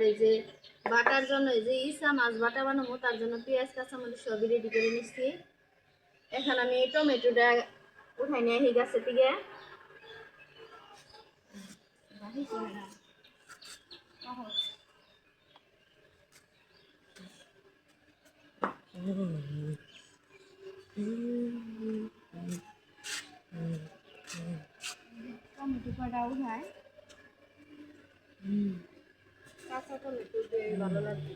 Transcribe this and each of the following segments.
এই যে বাটার জন্য এই যে ইসা মাছ বাটা বানাবো তার জন্য পেঁয়াজ কাঁচামরিচ সবই রেডি করে নিচ্ছি। এখন আমি টমেটোটা উঠাই নিয়ে এই গাছের থেকে টমেটো কটা উঠায় কাঁচা টমেটো দিয়ে ভালো লাগবে।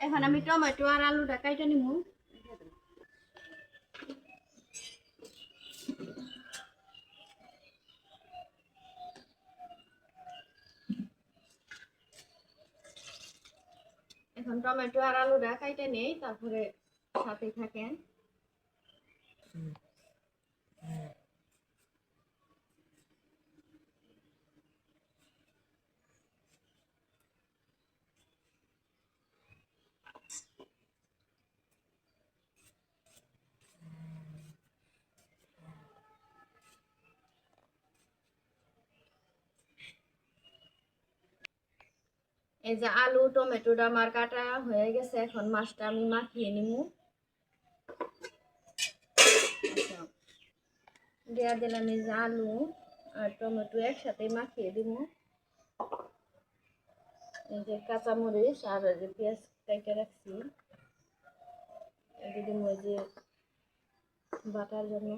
এখন আমি টমেটো আর আলুটা কাইটা নিব। এখন টমেটো আর আলুটা কাইটা নেই, তারপরে সাথে থাকেন। এই যে আলু টমেটোটা আমার কাটা হয়ে গেছে, এখন মাছটা আমি মাখিয়ে নিব। দেয়া দিলাম এই যে আলু আর টমেটো একসাথে মাখিয়ে দিব। এই যে কাঁচামরিচ আর এই যে পেঁয়াজ কেটে রাখছি দিয়ে দিব এই যে বাটার জন্য।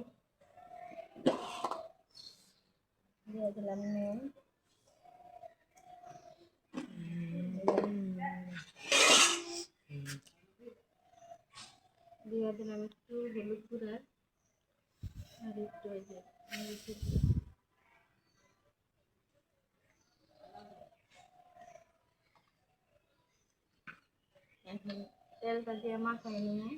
দিয়ে দিলাম নুন, দিয়ে দিলাম একটু হলুদ গুঁড়া আর একটু এই যে মরিচের গুঁড়া। এখন তেলটা দিয়ে মাখাই নিয়ে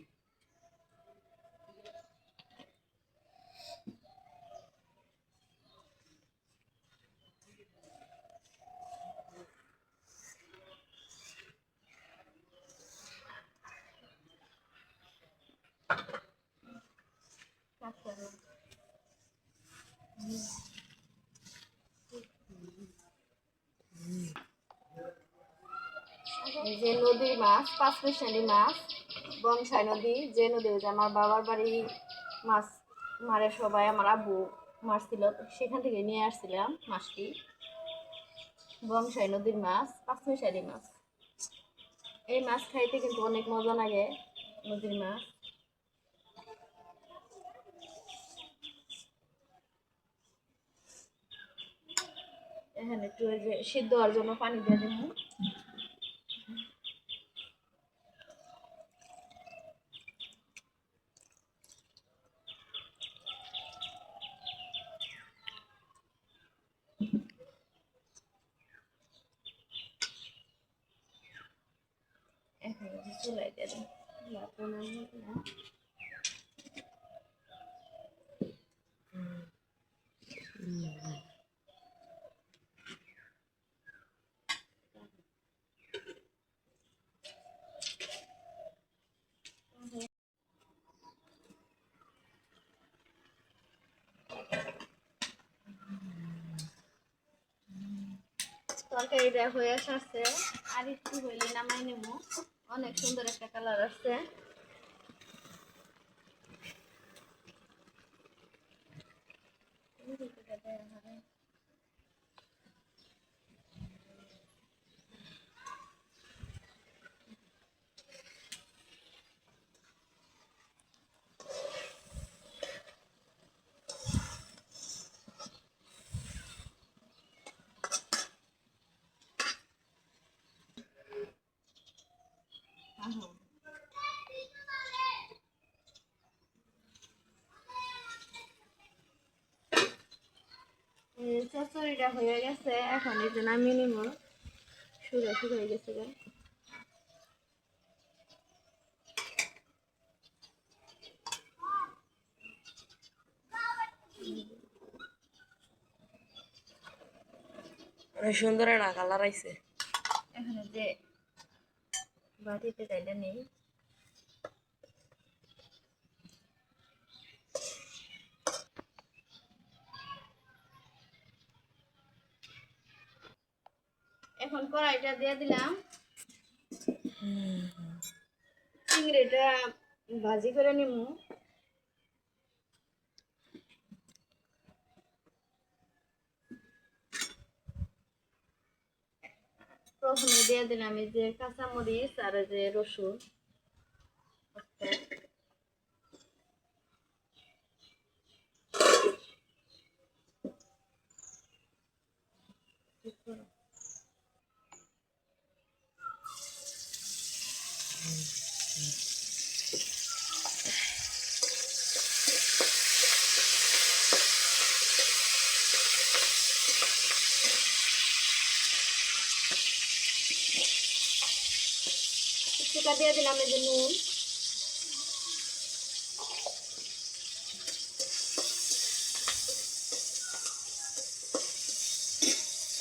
এই যে নদীর মাছ, পাঁচমিশালি মাছ, বংশাই নদী, যে নদী যে আমার বাবার বাড়ি মাছ মারে সবাই, আমার আব্বু মারছিল, সেখান থেকে নিয়ে আসছিলাম মাছটি। বংশাই নদীর মাছ, পাঁচমিশালি মাছ। এই মাছ খাইতে কিন্তু অনেক মজা লাগে, নদীর মাছ। এখানে একটু ওই যে সিদ্ধ হওয়ার জন্য পানি দিয়ে দেবো। এখন চুলাই দিয়ে দেবো। তরকারিটা হয়ে আসছে, আর একটু হইলে নামাই নেব। অনেক সুন্দর একটা কালার আসছে। চচ্চড়িটা হয়ে গেছে, এখন এই যে নামিয়ে নিব। শুকাই গেছে গা। অনেক সুন্দর একটা কালার আইছে। এখানে যে বাটিতে চাইলে নেই। এখন কড়াইটা দিয়ে দিলাম, চিংড়িটা ভাজি করে নিব। প্রথমে দিয়ে দিলাম এই যে কাঁচামরিচ আর এই যে রসুন। টিকা দিয়ে দিলাম এই যে নুন।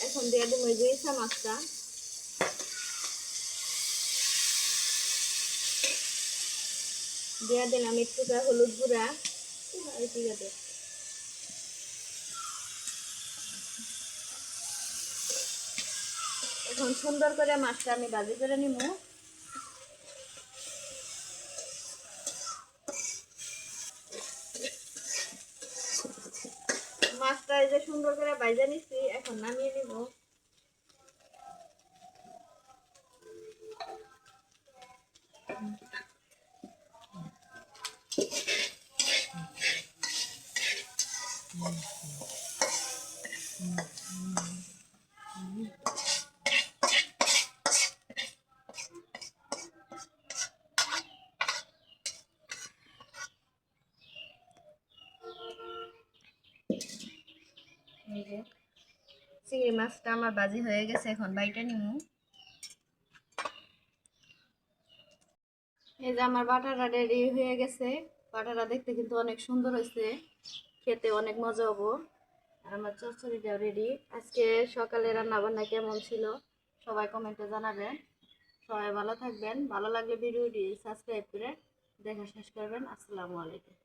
এখন দিয়ে দেবো এই যে ইসা মাছটা। দিয়ে দিলাম একটু হলুদ গুঁড়া। ঠিক আছে, এখন সুন্দর করে মাছটা আমি ভাজি করে নিব। মাছটা এই যে সুন্দর করে ভাজা নিচ্ছি, এখন নামিয়ে নিব। এই যে চিংড়ি মাছটা আমার ভাজি হয়ে গেছে, এখন বাইটা নিব। এই যে আমার বাটাটা রেডি হয়ে গেছে। বাটাটা দেখতে কিন্তু অনেক সুন্দর হয়েছে, খেতে অনেক মজা হবো। আর আমার চচ্চড়িটাও রেডি। আজকে সকালে রান্না বান্না কেমন ছিল সবাই কমেন্টে জানাবেন। সবাই ভালো থাকবেন, ভালো লাগলে ভিডিওটি সাবস্ক্রাইব করে দেখা শেষ করবেন। আসসালামু আলাইকুম।